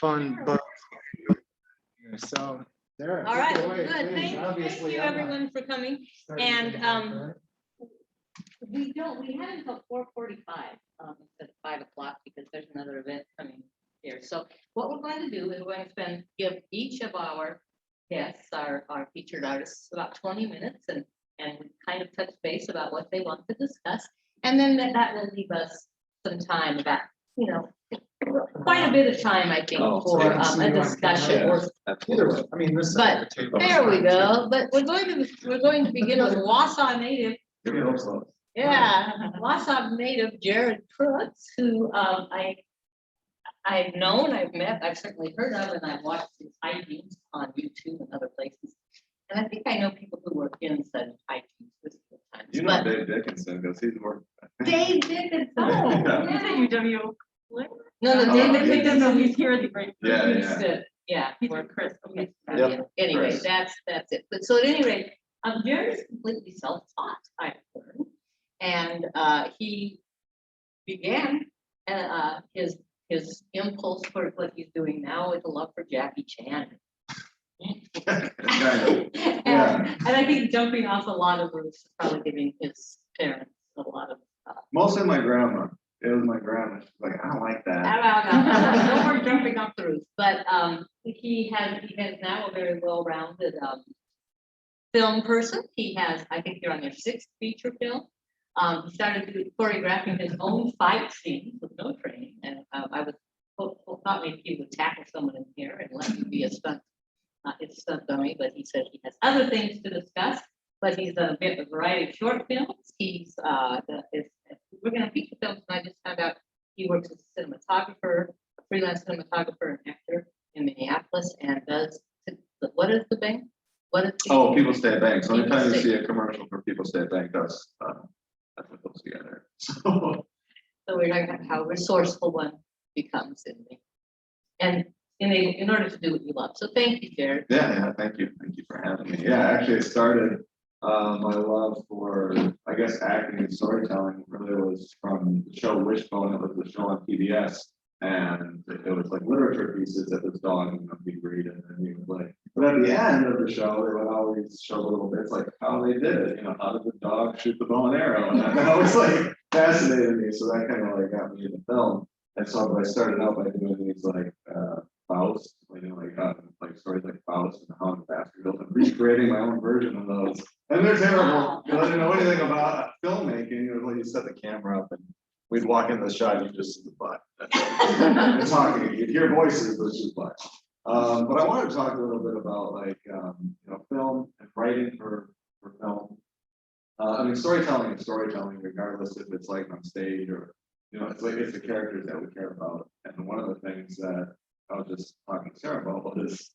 fun book. So there. All right, well, good. Thank you everyone for coming. And we had until 4:45 instead of 5 o'clock because there's another event coming here. So what we're going to do is we're going to give each of our guests, our featured artists, about 20 minutes and kind of touch base about what they want to discuss. And then that will leave us some time, about, quite a bit of time, I think, for a discussion. Either way, I mean, this side of the table. There we go. But we're going to begin with Wausau native. Yeah, Wausau native Jarrod Crooks, who I've known, I've met, I've certainly heard of, and I've watched his hijinks on YouTube and other places. And I think I know people who were in such hijinks this times. You know Dave Dickinson, because he's working. Dave Dickinson. UW. No, David Dickinson, he's here at the great. Yeah. He's with Chris. Okay. Anyway, Chris. that's it. But so at any rate, Jarrod is completely self-taught, I've learned. And he began his impulse for what he's doing now with a love for Jackie Chan. Kind of. Yeah. And I think jumping off a lot of roofs is probably giving his parents a lot of Mostly my grandma. It was my grandma. She's like, I don't like that. no more jumping off the roof. But he has now a very well-rounded film person. He has, I think you're on your 6th feature film. He started choreographing his own fight scenes with no training. And I was thought maybe he would tackle someone in here and let me be a stunt dummy, but he said he has other things to discuss. But he's a variety of short films. He's we're going to feature films, and I just found out he works as a cinematographer, a freelance cinematographer and actor in Minneapolis, and does what is the bank? Oh, People Stay at Bank. So anytime you see a commercial for People Stay at Bank, that's what goes together. So we're talking about how resourceful one becomes in order to do what you love. So thank you, Jarrod. Yeah, thank you for having me. Yeah, actually, it started my love for, I guess, acting and storytelling really was from the show Wishbone. It was the show on PBS, and it was like literature pieces that this dog we'd read and then we would play. But at the end of the show, they would always show little bits like how they did it. How did the dog shoot the bow and arrow? And that always like fascinated me. So that kind of like got me into film. And so I started out by doing these like Faust, like stories like Faust and How the Baskervilles, and recreating my own version of those. And they're terrible because I didn't know anything about filmmaking. It was like you set the camera up and we'd walk into the shot, you just see the butt. It's talking, you'd hear voices, but it's just butt. But I wanted to talk a little bit about like film and writing for film. I mean, storytelling is storytelling, regardless if it's like on stage or it's the characters that we care about. And one of the things that I was just talking to Sarah about is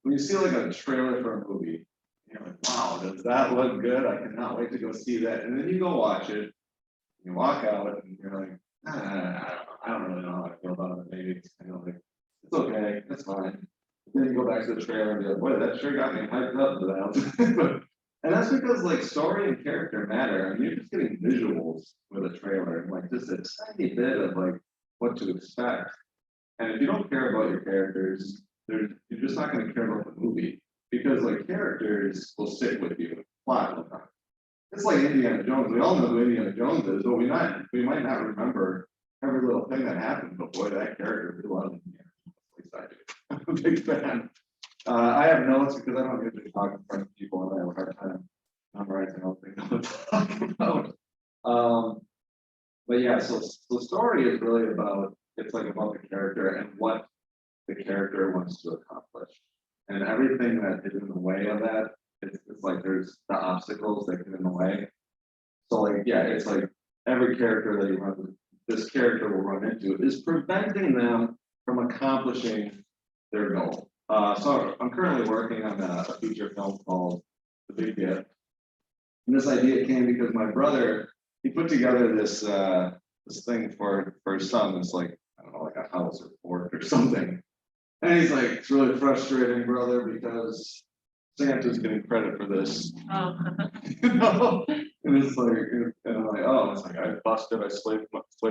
when you see like a trailer for a movie, you're like, wow, does that look good? I cannot wait to go see that. And then you go watch it, you walk out, and you're like, I don't really know how I feel about it. Maybe it's kind of like, it's okay, it's fine. Then you go back to the trailer and be like, boy, that sure got me hyped up to that. And that's because like story and character matter. I mean, you're just getting visuals with a trailer and like just a tiny bit of like what to expect. And if you don't care about your characters, you're just not going to care about the movie, because like characters will sit with you. Plot will not. It's like Indiana Jones. We all know who Indiana Jones is, but we might not remember every little thing that happened. But boy, that character, we love Indiana Jones. At least I do. I'm a big fan. I have notes because I don't usually talk in front of people, and I have a hard time memorizing all the things I want to talk about. But yeah, so the story is really about the character and what the character wants to accomplish, and everything that is in the way of that. It's like there's the obstacles that get in the way. So like it's like every character that this character will run into is preventing them from accomplishing their goal. So I'm currently working on a feature film called The Big Gift. And this idea came because my brother, he put together this thing for his son. It's like, I don't know, like a house or fort or something. And he's like, it's really frustrating, brother, because Santa's getting credit for this. Oh. And it's like, and I'm like, oh, it's like, I busted, I slaved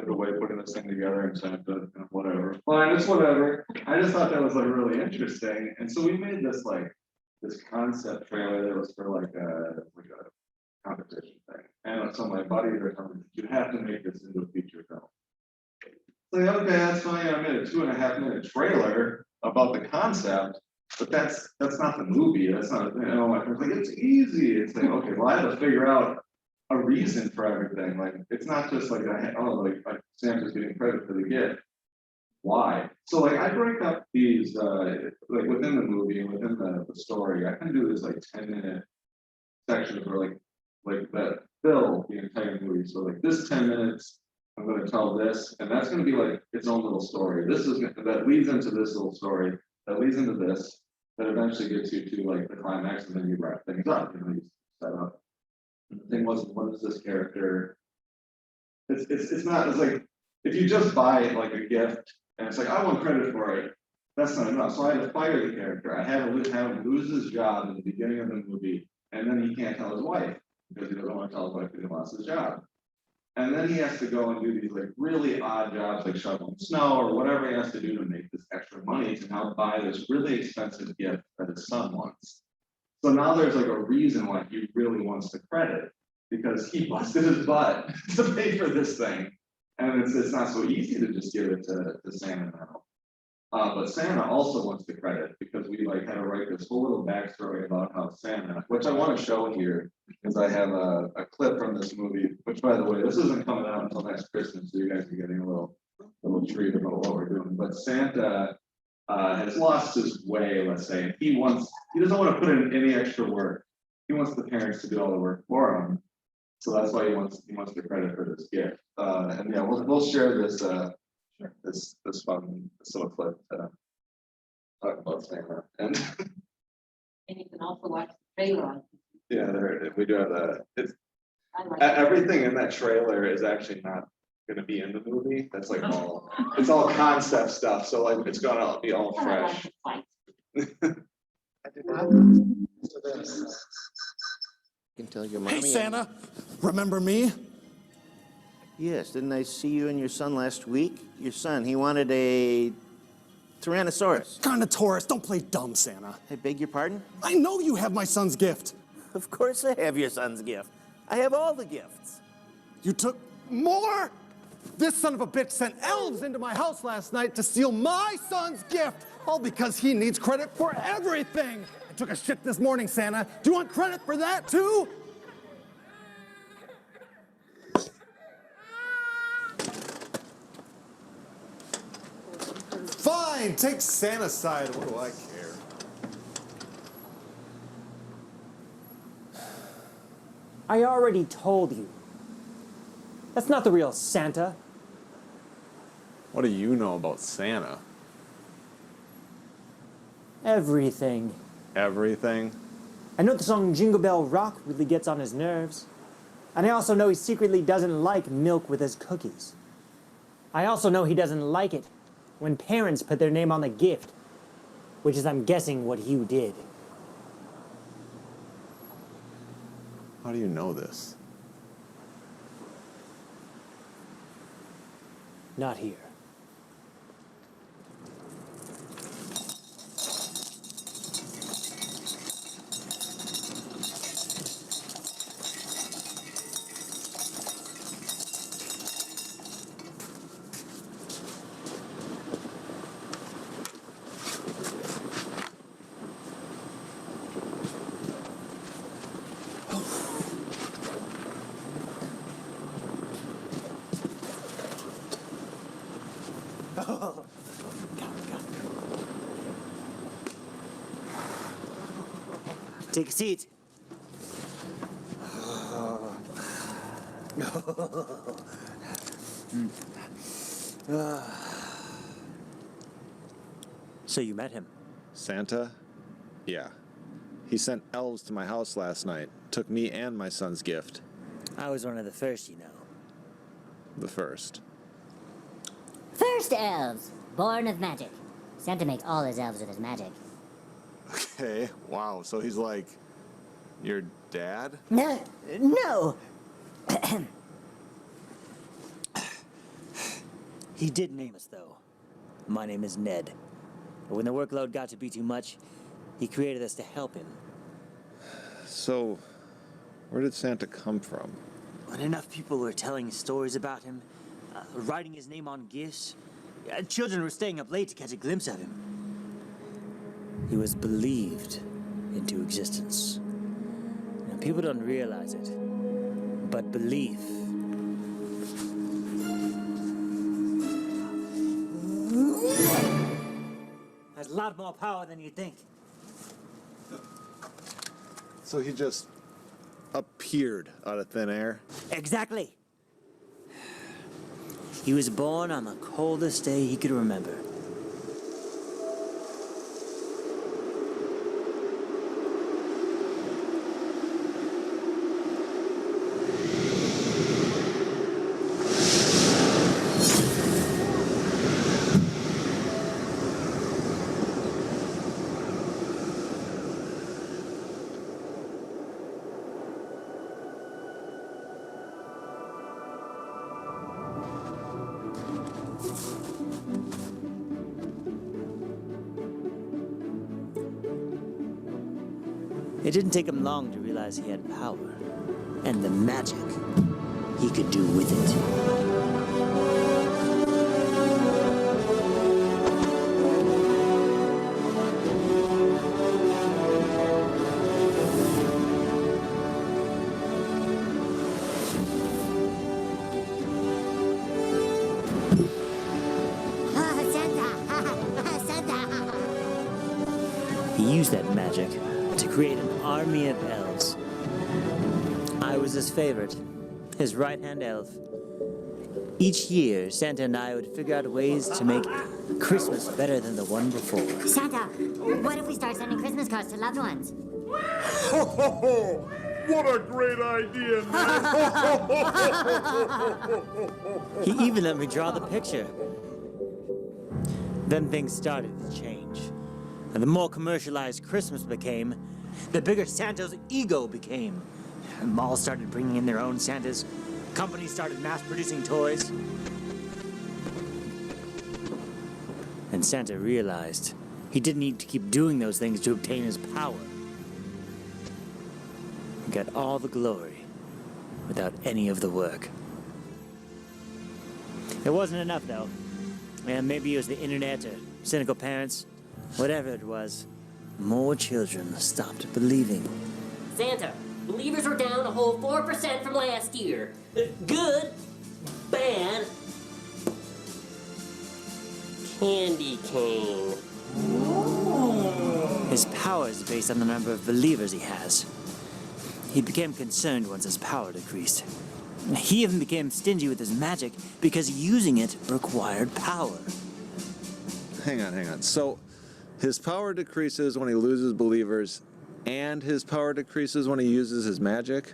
away putting this thing together and sent it to, whatever. Fine, it's whatever. I just thought that was like really interesting. And so we made this like, this concept trailer that was for like a competition thing. And so my buddies are telling me, you have to make this into a feature film. Like, okay, that's fine. I made a 2.5-minute trailer about the concept, but that's not the movie. That's not, my friend's like, it's easy. It's like, okay, well, I had to figure out a reason for everything. Like, it's not just like, like Santa's getting credit for the gift. Why? So like, I break up these, like within the movie and within the story, I can do this like 10-minute sections where like that fill the entire movie. So like this 10 minutes, I'm going to tell this, and that's going to be like its own little story. This is that leads into this little story, that leads into this, that eventually gets you to like the climax, and then you wrap things up. You set up. And the thing was, what is this character? It's not. It's like if you just buy like a gift, and it's like I want credit for it. That's not enough. So I had to fire the character. I had to have him lose his job in the beginning of the movie, and then he can't tell his wife because he doesn't want to tell his wife that he lost his job. And then he has to go and do these like really odd jobs, like shoveling snow or whatever he has to do to make this extra money to now buy this really expensive gift that his son wants. So now there's like a reason why he really wants the credit, because he busted his butt to pay for this thing. And it's not so easy to just give it to Santa now. But Santa also wants the credit because we like had to write this whole little backstory about how Santa, which I want to show here, because I have a clip from this movie, which by the way, this isn't coming out until next Christmas, so you guys are getting a little treat about what we're doing. But Santa has lost his way, let's say. He doesn't want to put in any extra work. He wants the parents to do all the work for him. So that's why he wants the credit for this gift. And yeah, we'll share this this fun little clip talk about Santa. And And you can also watch the trailer on. yeah, we do have it's I like it. everything in that trailer is actually not going to be in the movie. That's like it's all concept stuff. So like it's gonna be all I like fresh. the fight. I did not. So this, You can tell your Hey, mommy. Santa, remember me? Yes, didn't I see you and your son last week? Your son, he wanted a Tyrannosaurus. Carnotaurus, don't play dumb, Santa. I beg your pardon? I know you have my son's gift. Of course I have your son's gift. I have all the gifts. You took more? This son of a bitch sent elves into my house last night to steal my son's gift, all because he needs credit for everything. I took a shit this morning, Santa. Do you want credit for that, too? Fine, take Santa's side. What do I care? I already told you. That's not the real Santa. What do you know about Santa? Everything. Everything? I know the song Jingle Bell Rock really gets on his nerves. And I also know he secretly doesn't like milk with his cookies. I also know he doesn't like it when parents put their name on the gift, which is, I'm guessing, what you did. How do you know this? Not here. Take a seat. So you met him? Santa? Yeah. He sent elves to my house last night. Took me and my son's gift. I was one of the first, you know. The first. First elves, born of magic. Santa makes all his elves with his magic. Okay, wow. So he's like your dad? No, He did name us, though. My name is Ned. But when the workload got to be too much, he created us to help him. So, where did Santa come from? When enough people were telling stories about him, writing his name on gifts, children were staying up late to catch a glimpse of him. He was believed into existence. Now, people don't realize it, but belief has a lot more power than you think. So he just appeared out of thin air? Exactly. He was born on the coldest day he could remember. It didn't take him long to realize he had power, and the magic he could do with it. Santa! He used that magic to create an army of elves. I was his favorite, his right-hand elf. Each year, Santa and I would figure out ways to make Christmas better than the one before. Santa, what if we start sending Christmas cards to loved ones? Ho, ho, ho! What a great idea, man! He even let me draw the picture. Then things started to change. And the more commercialized Christmas became, the bigger Santa's ego became. Malls started bringing in their own Santas. Companies started mass-producing toys. And Santa realized he didn't need to keep doing those things to obtain his power. He got all the glory without any of the work. It wasn't enough, though. And maybe it was the internet or cynical parents. Whatever it was, more children stopped believing. Santa, believers are down a whole 4% from last year. Good, bad, candy cane. His power is based on the number of believers he has. He became concerned once his power decreased. He even became stingy with his magic because using it required power. Hang on. So, his power decreases when he loses believers, and his power decreases when he uses his magic?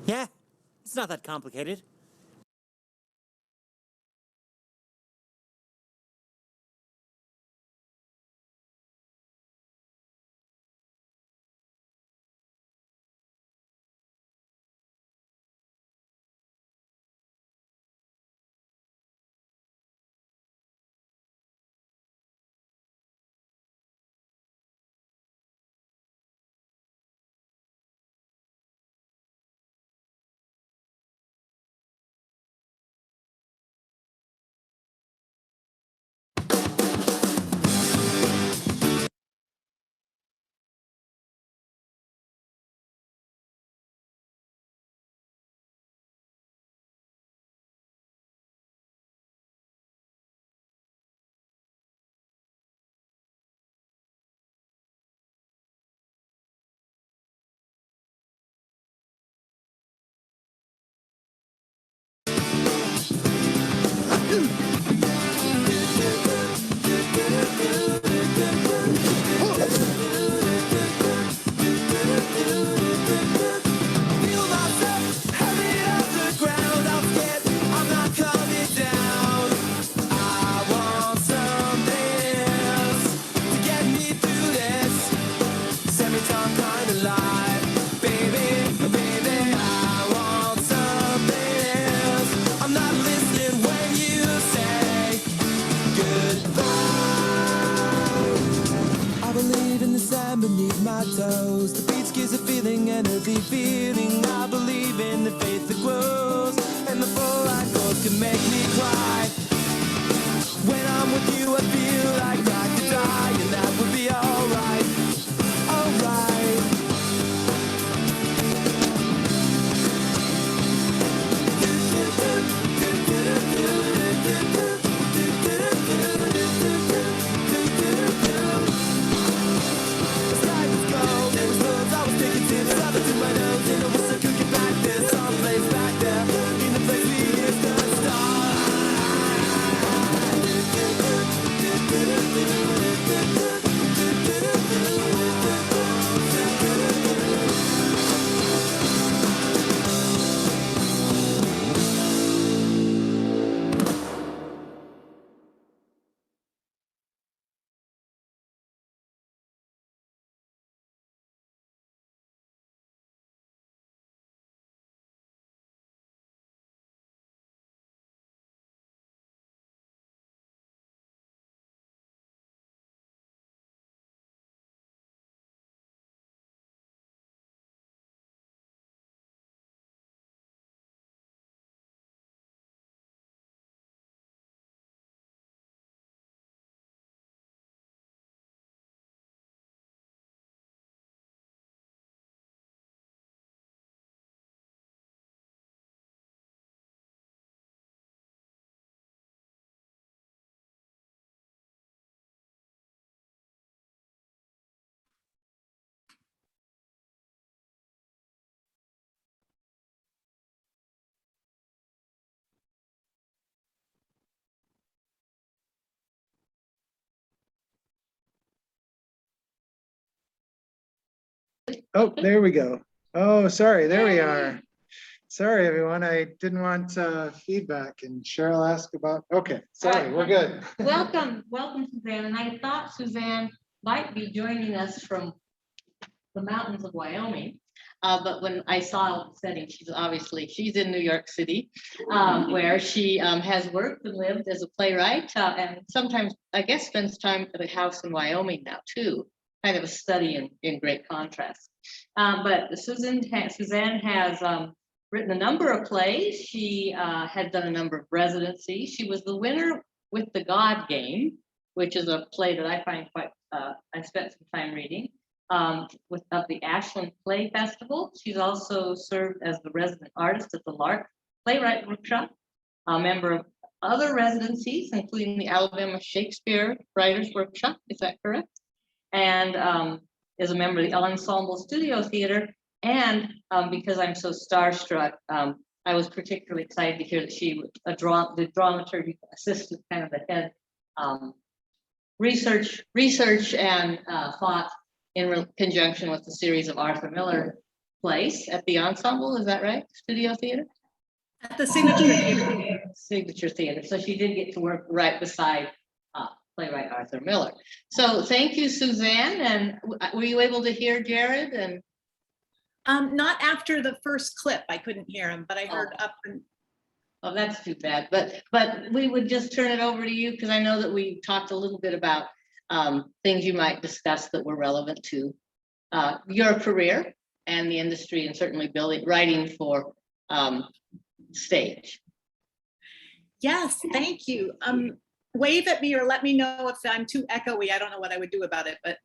Yeah, it's not that complicated. Beneath my toes, the beach gives a feeling, and a deep feeling. I believe in the faith that grows, and the full-light goals can make me cry. When I'm with you, I feel like I could die, and that would be alright, alright. Oh, there we go. Oh, sorry, there we are. Sorry, everyone, I didn't want feedback, and Cheryl asked about, okay, sorry, we're good. Welcome, Suzanne. And I thought Suzanne might be joining us from the mountains of Wyoming. But when I saw the setting, she's in New York City, where she has worked and lived as a playwright, and sometimes, I guess, spends time at a house in Wyoming now too. Kind of a study in great contrast. But Suzanne has written a number of plays. She had done a number of residencies. She was the winner with The God Game, which is a play that I find quite, I spent some time reading, of the Ashland Play Festival. She's also served as the resident artist at the Lark Playwright Workshop, a member of other residencies, including the Alabama Shakespeare Writers Workshop, is that correct? And is a member of the Ensemble Studio Theater. And because I'm so starstruck, I was particularly excited to hear that she was the dramaturgy assistant, kind of the head research and thought in conjunction with the series of Arthur Miller place at the Ensemble, is that right? Studio Theater? At the Signature Theater. Signature Theater. So she did get to work right beside playwright Arthur Miller. So thank you, Suzanne. And were you able to hear Jarrod? And Not after the first clip, I couldn't hear him, but I heard up and. oh, that's too bad. But we would just turn it over to you because I know that we talked a little bit about things you might discuss that were relevant to your career and the industry, and certainly writing for stage. Yes, thank you. Wave at me or let me know if I'm too echoey. I don't know what I would do about it, but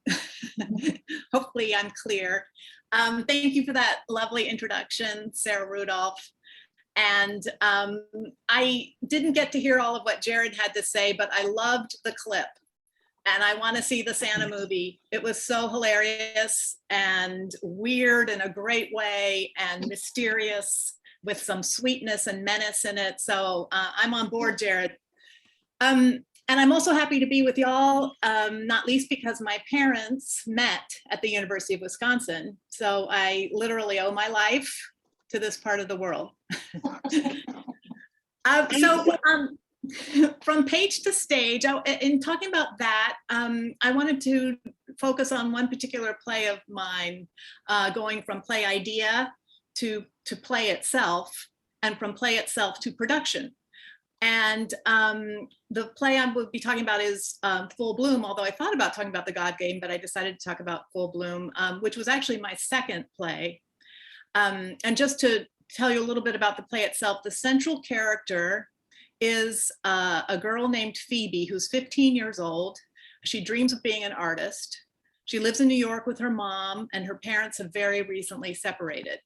hopefully I'm clear. Thank you for that lovely introduction, Sarah Rudolph. And I didn't get to hear all of what Jarrod had to say, but I loved the clip. And I want to see the Santa movie. It was so hilarious and weird in a great way and mysterious with some sweetness and menace in it. So I'm on board, Jarrod. And I'm also happy to be with y'all, not least because my parents met at the University of Wisconsin. So I literally owe my life to this part of the world. From page to stage, in talking about that, I wanted to focus on one particular play of mine, going from play idea to play itself, and from play itself to production. And the play I will be talking about is Full Bloom, although I thought about talking about The God Game, but I decided to talk about Full Bloom, which was actually my second play. And just to tell you a little bit about the play itself, the central character is a girl named Phoebe, who's 15 years old. She dreams of being an artist. She lives in New York with her mom, and her parents have very recently separated.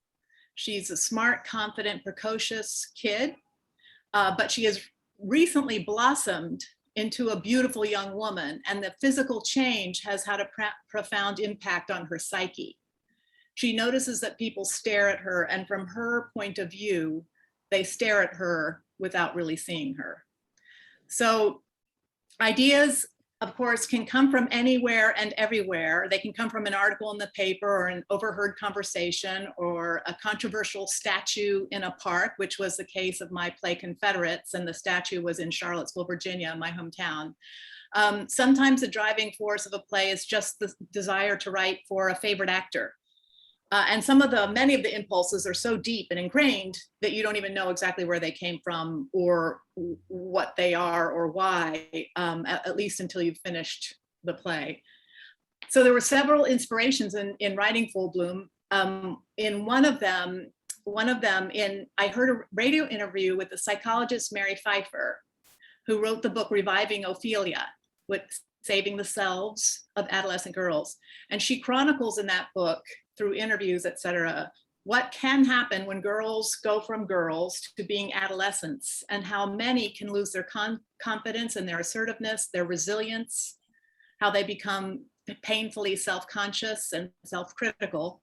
She's a smart, confident, precocious kid, but she has recently blossomed into a beautiful young woman, and the physical change has had a profound impact on her psyche. She notices that people stare at her, and from her point of view, they stare at her without really seeing her. So ideas, of course, can come from anywhere and everywhere. They can come from an article in the paper or an overheard conversation or a controversial statue in a park, which was the case of my play Confederates, and the statue was in Charlottesville, Virginia, my hometown. Sometimes the driving force of a play is just the desire to write for a favorite actor. And many of the impulses are so deep and ingrained that you don't even know exactly where they came from or what they are or why, at least until you've finished the play. So there were several inspirations in writing Full Bloom. In one of them, I heard a radio interview with the psychologist Mary Pfeiffer, who wrote the book Reviving Ophelia, with Saving the Selves of Adolescent Girls. And she chronicles in that book, through interviews, et cetera, what can happen when girls go from girls to being adolescents, and how many can lose their confidence and their assertiveness, their resilience, how they become painfully self-conscious and self-critical,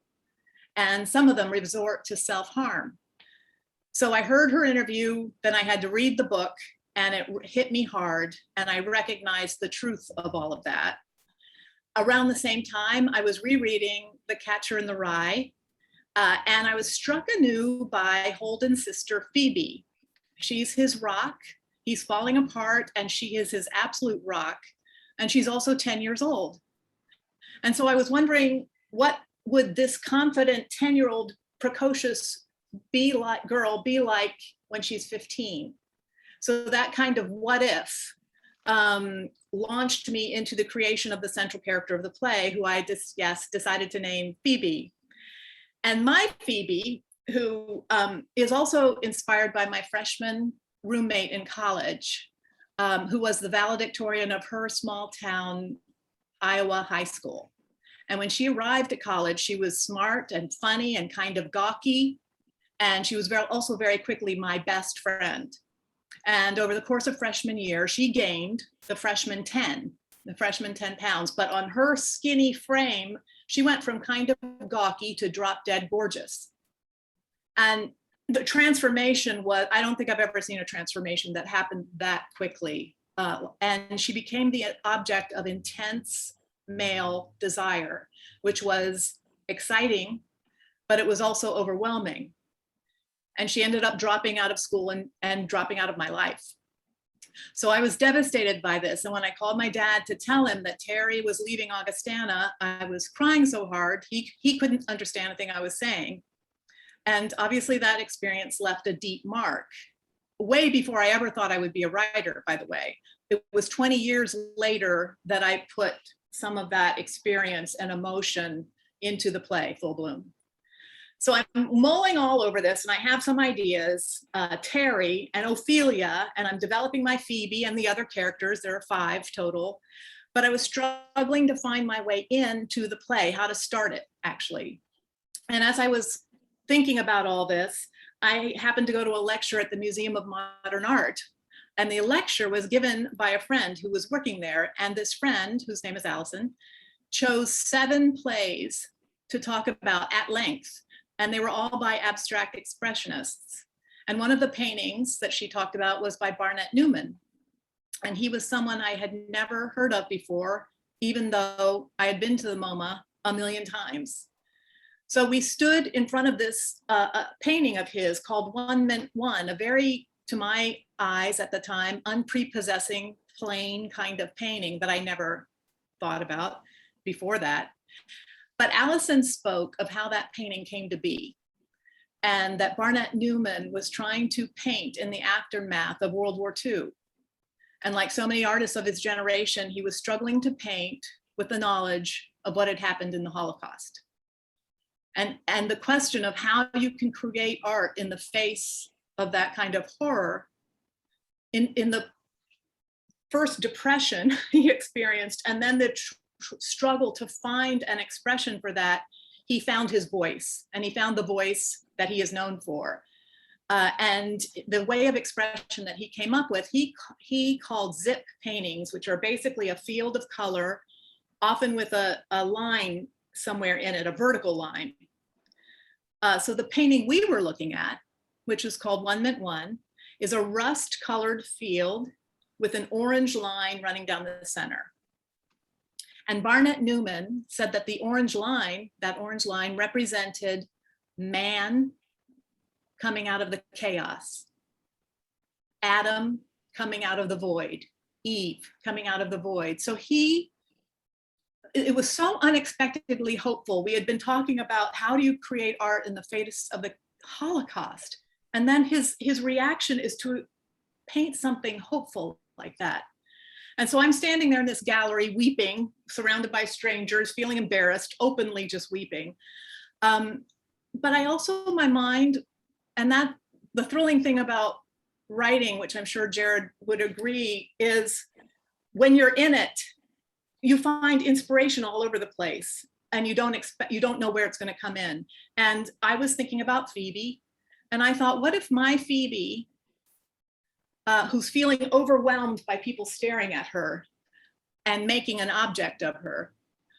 and some of them resort to self-harm. So I heard her interview, then I had to read the book, and it hit me hard, and I recognized the truth of all of that. Around the same time, I was rereading The Catcher in the Rye, and I was struck anew by Holden's sister, Phoebe. She's his rock, he's falling apart, and she is his absolute rock, and she's also 10 years old. And so I was wondering, what would this confident 10-year-old precocious girl be like when she's 15? So that kind of what if launched me into the creation of the central character of the play, who I decided to name Phoebe. And my Phoebe, who is also inspired by my freshman roommate in college, who was the valedictorian of her small town Iowa high school. And when she arrived at college, she was smart and funny and kind of gawky. And she was also very quickly my best friend. And over the course of freshman year, she gained the freshman 10 pounds. But on her skinny frame, she went from kind of gawky to drop dead gorgeous. And the transformation was, I don't think I've ever seen a transformation that happened that quickly. And she became the object of intense male desire, which was exciting, but it was also overwhelming. And she ended up dropping out of school and dropping out of my life. So I was devastated by this. And when I called my dad to tell him that Terry was leaving Augustana, I was crying so hard, he couldn't understand anything I was saying. And obviously that experience left a deep mark, way before I ever thought I would be a writer, by the way. It was 20 years later that I put some of that experience and emotion into the play, Full Bloom. So I'm mulling all over this and I have some ideas, Terry and Ophelia, and I'm developing my Phoebe and the other characters. There are 5 total, but I was struggling to find my way into the play, how to start it actually. And as I was thinking about all this, I happened to go to a lecture at the Museum of Modern Art. And the lecture was given by a friend who was working there. And this friend, whose name is Allison, chose 7 plays to talk about at length. And they were all by abstract expressionists. And one of the paintings that she talked about was by Barnett Newman. And he was someone I had never heard of before, even though I had been to the MoMA a million times. So we stood in front of this painting of his called One Meant One, a very, to my eyes at the time, unprepossessing, plain kind of painting that I never thought about before that. But Allison spoke of how that painting came to be, and that Barnett Newman was trying to paint in the aftermath of World War II. And like so many artists of his generation, he was struggling to paint with the knowledge of what had happened in the Holocaust. And the question of how you can create art in the face of that kind of horror, in the first depression he experienced, and then the struggle to find an expression for that, he found his voice, and he found the voice that he is known for. And the way of expression that he came up with, he called zip paintings, which are basically a field of color, often with a line somewhere in it, a vertical line. So the painting we were looking at, which is called One Meant One, is a rust colored field with an orange line running down the center. And Barnett Newman said that the orange line, that orange line represented man coming out of the chaos, Adam coming out of the void, Eve coming out of the void. So it was so unexpectedly hopeful. We had been talking about how do you create art in the face of the Holocaust? And then his reaction is to paint something hopeful like that. And so I'm standing there in this gallery weeping, surrounded by strangers, feeling embarrassed, openly just weeping. But I also, my mind, and that the thrilling thing about writing, which I'm sure Jarrod would agree, is when you're in it, you find inspiration all over the place and you don't know where it's going to come in. And I was thinking about Phoebe, and I thought, what if my Phoebe, who's feeling overwhelmed by people staring at her and making an object of her,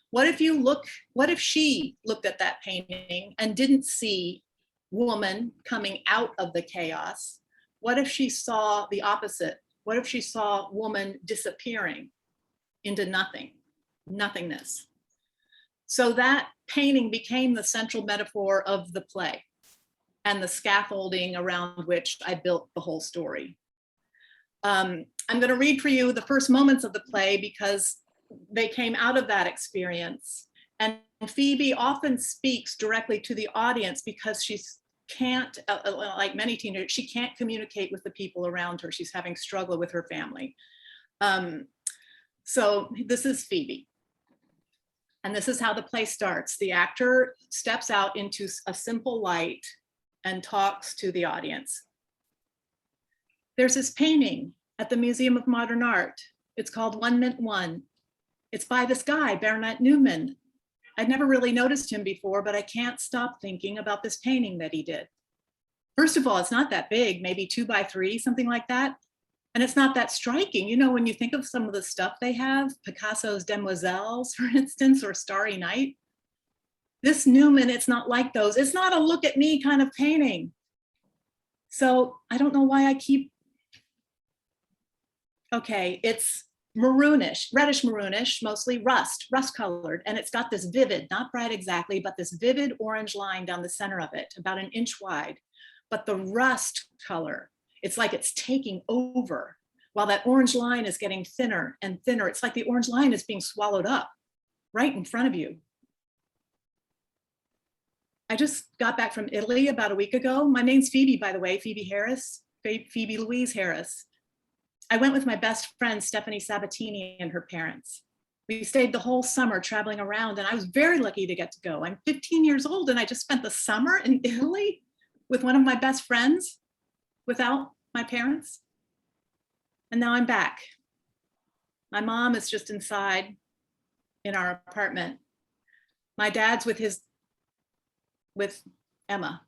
what if she looked at that painting and didn't see woman coming out of the chaos? What if she saw the opposite? What if she saw woman disappearing into nothingness? So that painting became the central metaphor of the play and the scaffolding around which I built the whole story. I'm going to read for you the first moments of the play because they came out of that experience. And Phoebe often speaks directly to the audience because she can't, like many teenagers, she can't communicate with the people around her. She's having struggle with her family. So this is Phoebe. And this is how the play starts. The actor steps out into a simple light and talks to the audience. There's this painting at the Museum of Modern Art. It's called One Meant One. It's by this guy, Barnett Newman. I'd never really noticed him before, but I can't stop thinking about this painting that he did. First of all, it's not that big, maybe 2 by 3, something like that. And it's not that striking. You know, when you think of some of the stuff they have, Picasso's Demoiselles, for instance, or Starry Night, this Newman, it's not like those. It's not a look at me kind of painting. So I don't know why I keep, okay, it's maroonish, reddish maroonish, mostly rust colored. And it's got this vivid, not bright exactly, but this vivid orange line down the center of it, about an inch wide. But the rust color, it's like it's taking over while that orange line is getting thinner and thinner. It's like the orange line is being swallowed up right in front of you. I just got back from Italy about a week ago. My name's Phoebe, by the way, Phoebe Harris, Phoebe Louise Harris. I went with my best friend, Stephanie Sabatini, and her parents. We stayed the whole summer traveling around, and I was very lucky to get to go. I'm 15 years old, and I just spent the summer in Italy with one of my best friends without my parents. And now I'm back. My mom is just inside in our apartment. My dad's with Emma.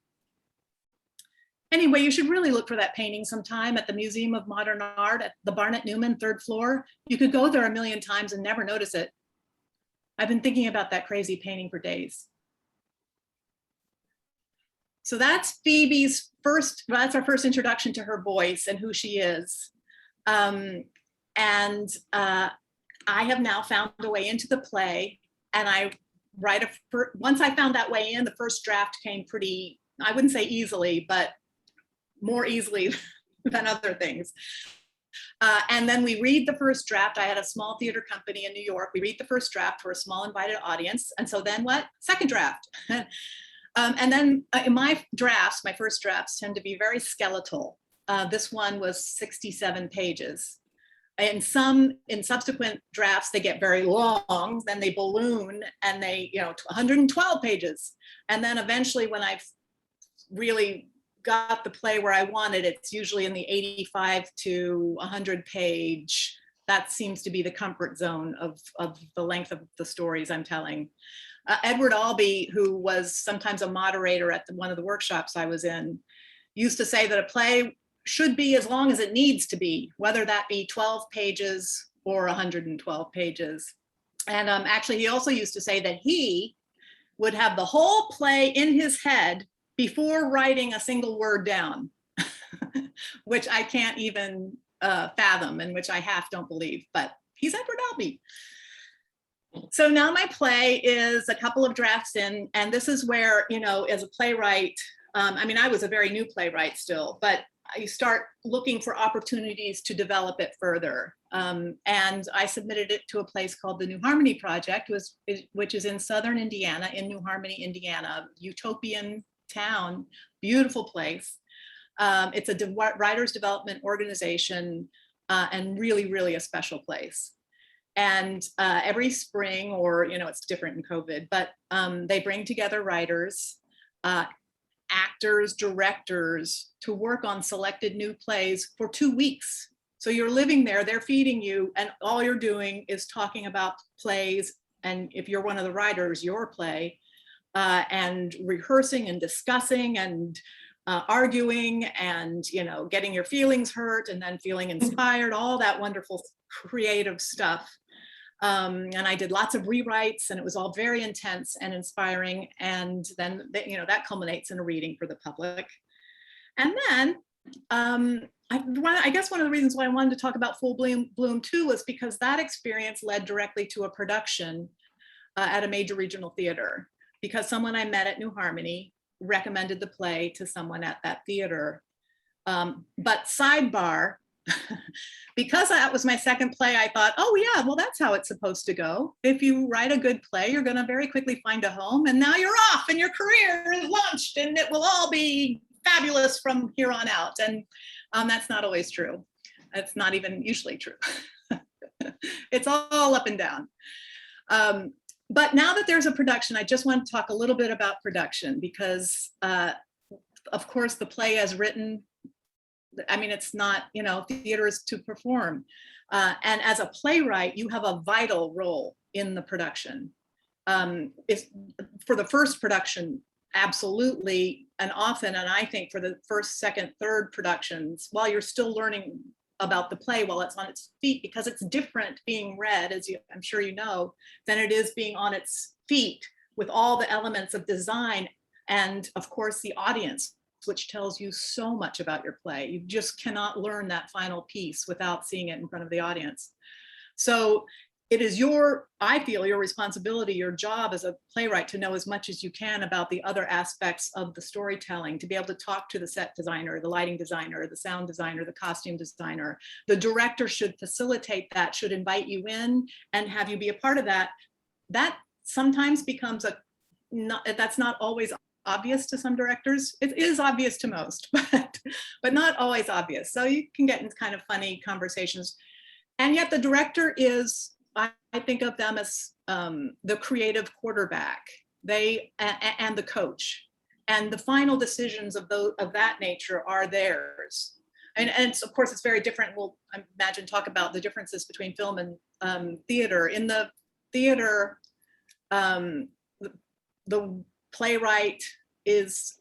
Anyway, you should really look for that painting sometime at the Museum of Modern Art at the Barnett Newman, 3rd floor. You could go there a million times and never notice it. I've been thinking about that crazy painting for days. So that's Phoebe's that's our first introduction to her voice and who she is. I have now found a way into the play, and once I found that way in, the first draft came pretty, I wouldn't say easily, but more easily than other things. And then we read the first draft. I had a small theater company in New York. We read the first draft for a small invited audience. And so then what? Second draft. And then in my drafts, my first drafts tend to be very skeletal. This one was 67 pages. In subsequent drafts, they get very long, then they balloon and they, 112 pages. And then eventually when I've really got the play where I want it, it's usually in the 85 to 100 page. That seems to be the comfort zone of the length of the stories I'm telling. Edward Albee, who was sometimes a moderator at one of the workshops I was in, used to say that a play should be as long as it needs to be, whether that be 12 pages or 112 pages. And actually, he also used to say that he would have the whole play in his head before writing a single word down, which I can't even fathom, and which I half don't believe, but he's Edward Albee. So now my play is a couple of drafts in, and this is where, as a playwright, I was a very new playwright still, but you start looking for opportunities to develop it further. And I submitted it to a place called the New Harmony Project, which is in Southern Indiana, in New Harmony, Indiana, utopian town, beautiful place. It's a writers development organization and really, really a special place. And every spring, or, it's different in COVID, but they bring together writers, actors, directors to work on selected new plays for 2 weeks. So you're living there, they're feeding you, and all you're doing is talking about plays. And if you're one of the writers, your play, and rehearsing and discussing and arguing and, getting your feelings hurt and then feeling inspired, all that wonderful creative stuff. And I did lots of rewrites, and it was all very intense and inspiring. And then, that culminates in a reading for the public. And then I guess one of the reasons why I wanted to talk about Full Bloom too was because that experience led directly to a production at a major regional theater, because someone I met at New Harmony recommended the play to someone at that theater. But sidebar, because that was my second play, I thought, oh yeah, well, that's how it's supposed to go. If you write a good play, you're going to very quickly find a home, and now you're off and your career is launched and it will all be fabulous from here on out. And that's not always true. It's not even usually true. It's all up and down. But now that there's a production, I just want to talk a little bit about production, because of course the play as written, it's not, theater is to perform. And as a playwright, you have a vital role in the production. For the first production, absolutely, and often, and I think for the first, second, third productions, while you're still learning about the play while it's on its feet, because it's different being read, as I'm sure you know, than it is being on its feet with all the elements of design and, of course, the audience, which tells you so much about your play. You just cannot learn that final piece without seeing it in front of the audience. So it is I feel your responsibility, your job as a playwright to know as much as you can about the other aspects of the storytelling, to be able to talk to the set designer, the lighting designer, the sound designer, the costume designer. The director should facilitate that, should invite you in and have you be a part of that. That sometimes becomes that's not always obvious to some directors. It is obvious to most, but not always obvious. So you can get in kind of funny conversations. And yet the director is, I think of them as the creative quarterback, and the coach, and the final decisions of that nature are theirs. And of course, it's very different. We'll, I imagine, talk about the differences between film and theater. In the theater, the playwright is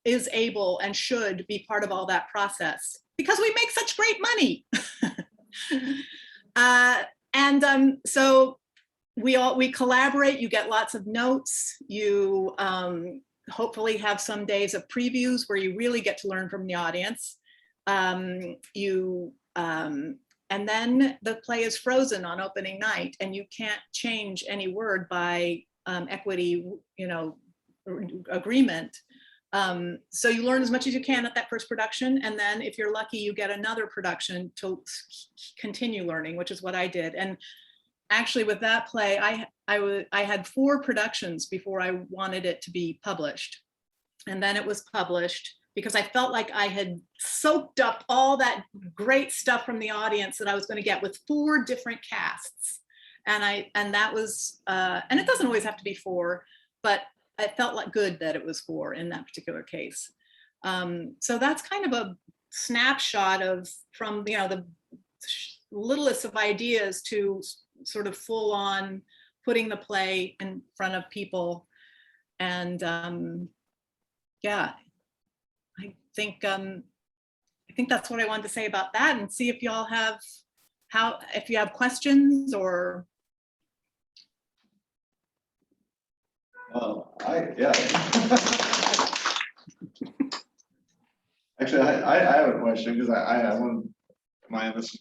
able and should be part of all that process because we make such great money. So we collaborate, you get lots of notes, you hopefully have some days of previews where you really get to learn from the audience. And then the play is frozen on opening night and you can't change any word by equity, agreement. So you learn as much as you can at that first production, and then if you're lucky, you get another production to continue learning, which is what I did. And actually, with that play, I had 4 productions before I wanted it to be published, and then it was published because I felt like I had soaked up all that great stuff from the audience that I was going to get with 4 different casts, and that was and it doesn't always have to be 4, but it felt like good that it was 4 in that particular case. So that's kind of a snapshot from the littlest of ideas to sort of full on putting the play in front of people. And yeah, I think that's what I wanted to say about that, and see if y'all have if you have questions or. Yeah. Actually, I have a question because I want.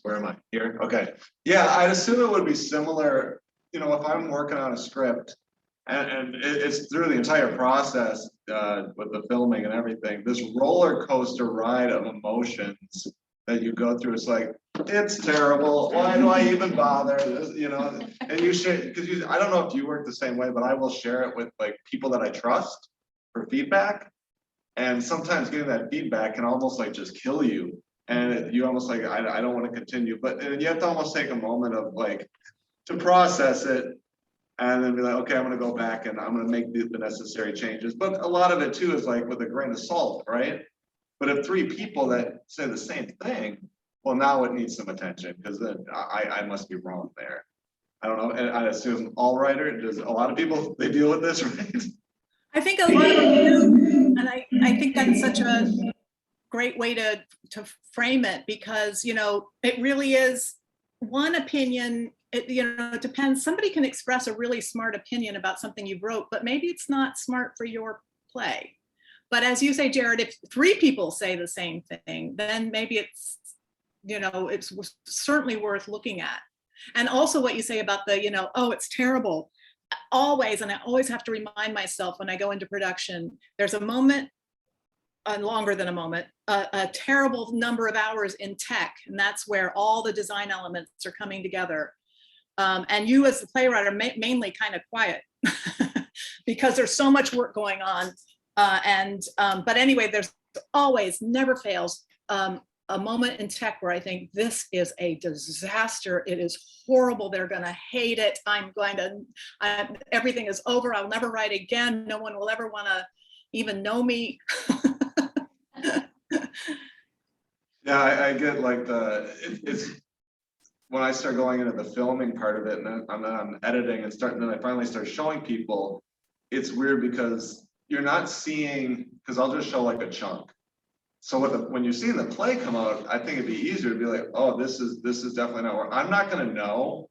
Where am I? Here? Okay. Yeah, I'd assume it would be similar. If I'm working on a script, and it's through the entire process with the filming and everything. This roller coaster ride of emotions that you go through. It's like, it's terrible. Why do I even bother? And you share, because I don't know if you work the same way, but I will share it with like people that I trust for feedback. And sometimes getting that feedback can almost like just kill you. And you almost like, I don't want to continue, but you have to almost take a moment of like, to process it and then be like, okay, I'm going to go back and I'm going to make the necessary changes. But a lot of it too is like with a grain of salt, right? But if 3 people that say the same thing, well, now it needs some attention because then I must be wrong there. I don't know. And I assume all writers, a lot of people, they deal with this, right? I think a lot of them do. And I think that's such a great way to frame it, because, it really is one opinion. It depends. Somebody can express a really smart opinion about something you wrote, but maybe it's not smart for your play. But as you say, Jarrod, if 3 people say the same thing, then maybe it's, it's certainly worth looking at. And also what you say about the, oh, it's terrible. Always, and I always have to remind myself when I go into production, there's a moment, longer than a moment, a terrible number of hours in tech. And that's where all the design elements are coming together. And you as the playwright are mainly kind of quiet because there's so much work going on. But anyway, there's always, never fails, a moment in tech where I think this is a disaster. It is horrible. They're going to hate it. Everything is over. I'll never write again. No one will ever want to even know me. Yeah, I get like it's when I start going into the filming part of it, and then I'm editing and then I finally start showing people. It's weird because you're not seeing, because I'll just show like a chunk. So when you're seeing the play come out, I think it'd be easier to be like, oh, this is definitely not where I'm not going to know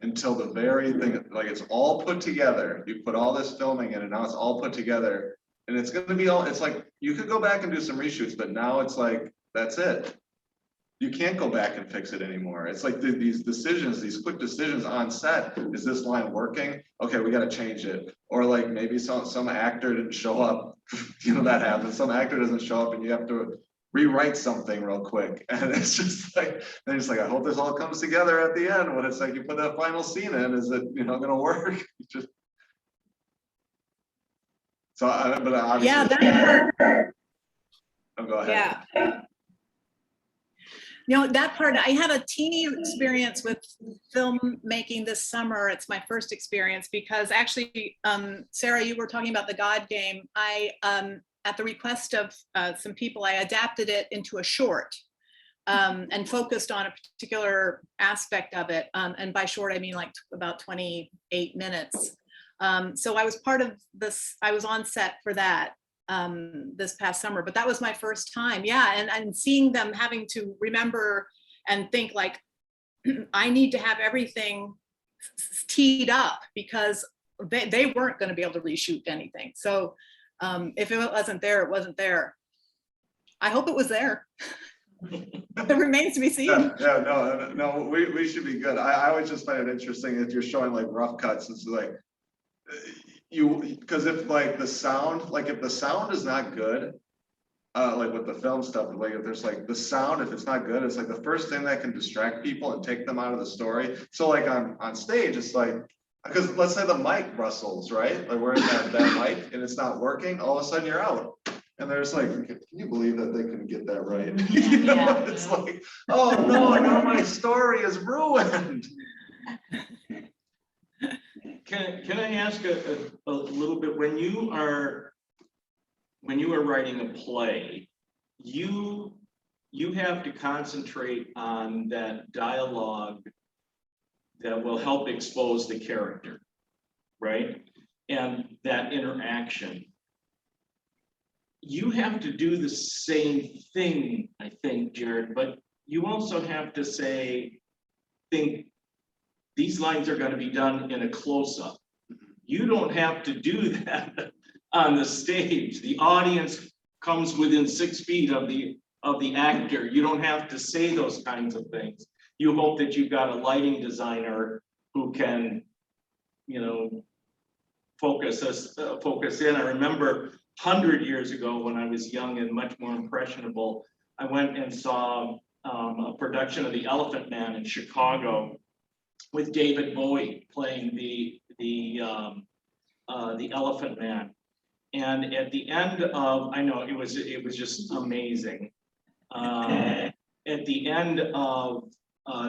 until the very thing, like it's all put together. You put all this filming in, and now it's all put together, and it's going to be all. It's like you could go back and do some reshoots, but now it's like that's it. you can't go back and fix it anymore. It's like these decisions, these quick decisions on set. Is this line working? Okay, we got to change it. Or like maybe some actor didn't show up. You know, that happens. Some actor doesn't show up, and you have to rewrite something real quick. And it's just like, then it's like, I hope this all comes together at the end. When it's like you put that final scene in, is it, you know, going to work? Just so, but obviously, Yeah, that part. Oh, go ahead. Yeah. You know, that part, I had a teeny experience with filmmaking this summer. It's my first experience because actually, Sarah, you were talking about the God game. I, at the request of some people, I adapted it into a short and focused on a particular aspect of it. And by short, I mean like about 28 minutes. So I was part of this, I was on set for that this past summer, but that was my first time. Yeah, and seeing them having to remember and think like, I need to have everything teed up because they weren't going to be able to reshoot anything. So if it wasn't there, it wasn't there. I hope it was there. It remains to be seen. No, we should be good. I always just find it interesting if you're showing like rough cuts. It's like because if like the sound, like if the sound is not good, like with the film stuff, like if there's like the sound, if it's not good, it's like the first thing that can distract people and take them out of the story. So like on stage, it's like, because let's say the mic rustles, right? Like we're in that mic and it's not working, all of a sudden you're out. And there's like, can you believe that they couldn't get that right? You know, it's like, oh no, now my story is ruined. Can I ask a little bit, when you are writing a play, you have to concentrate on that dialogue that will help expose the character, right? And that interaction. You have to do the same thing, I think, Jarrod, but you also have to think these lines are going to be done in a close-up. You don't have to do that on the stage. The audience comes within 6 feet of the actor. You don't have to say those kinds of things. You hope that you've got a lighting designer who can, you know, focus in. I remember 100 years ago when I was young and much more impressionable, I went and saw a production of The Elephant Man in Chicago with David Bowie playing the Elephant Man. And at the end of, I know it was just amazing. At the end of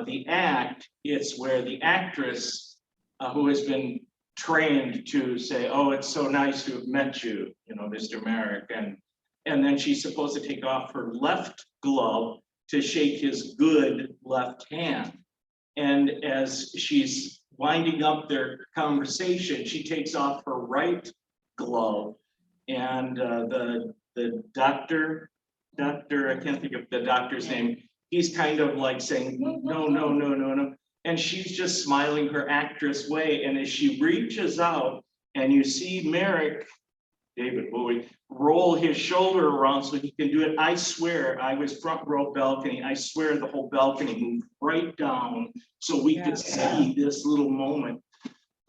the act, it's where the actress who has been trained to say, "Oh, it's so nice to have met you, you know, Mr. Merrick," and then she's supposed to take off her left glove to shake his good left hand. And as she's winding up their conversation, she takes off her right glove, and the doctor, I can't think of the doctor's name, he's kind of like saying, no. And she's just smiling her actress way. And as she reaches out and you see Merrick, David Bowie, roll his shoulder around so he can do it, I swear, I was front row balcony, I swear the whole balcony moved right down so we could see this little moment.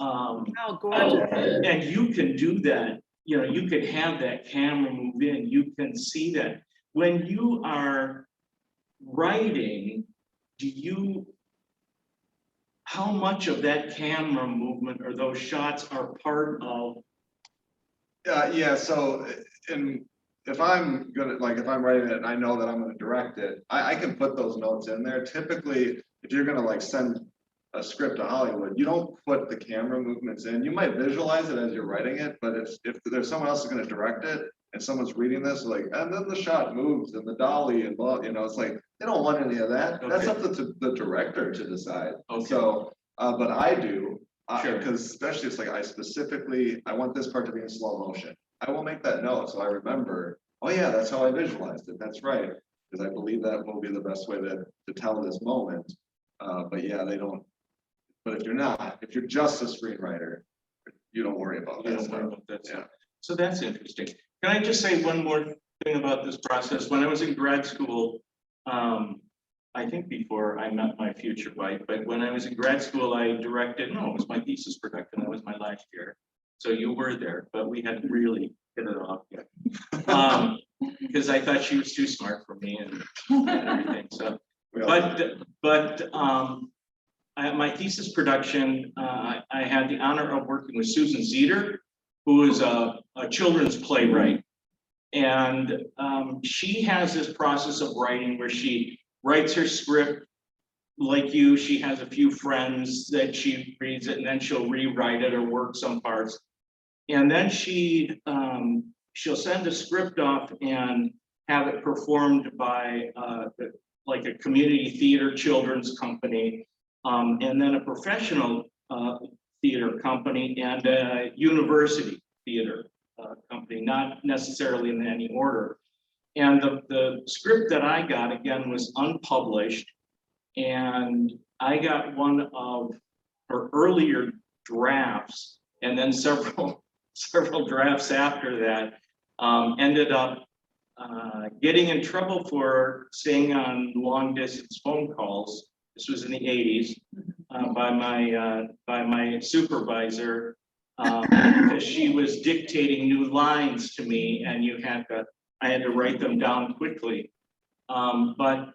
How gorgeous. And you can do that, you know, you can have that camera move in, you can see that. When you are writing, how much of that camera movement or those shots are part of? Yeah, so if I'm writing it and I know that I'm gonna direct it, I can put those notes in there. Typically, if you're gonna like send a script to Hollywood, you don't put the camera movements in. You might visualize it as you're writing it, but if there's someone else who's gonna direct it and someone's reading this, like, and then the shot moves and the dolly and blah, you know, it's like, they don't want any of that. Okay. That's up to the director to decide. Okay. So, but I do. Sure. Because especially it's like I want this part to be in slow motion. I will make that note so I remember, oh yeah, that's how I visualized it. That's right. Because I believe that will be the best way to tell this moment. But yeah, they don't. But if you're just a screenwriter, you don't worry about that stuff. So that's interesting. Can I just say one more thing about this process? When I was in grad school, I think before I met my future wife, but when I was in grad school, I directed, no, it was my thesis production, that was my last year. So you were there, but we hadn't really hit it off yet. Because I thought she was too smart for me and everything, so. My thesis production, I had the honor of working with Susan Zeter, who is a children's playwright. And she has this process of writing where she writes her script like you. She has a few friends that she reads it, and then she'll rewrite it or work some parts. And then she'll send the script off and have it performed by like a community theater children's company, and then a professional theater company and a university theater company, not necessarily in any order. And the script that I got, again, was unpublished, and I got one of her earlier drafts, and then several drafts after that. Ended up getting in trouble for staying on long distance phone calls. This was in the 80s by my supervisor, because she was dictating new lines to me, and I had to write them down quickly. But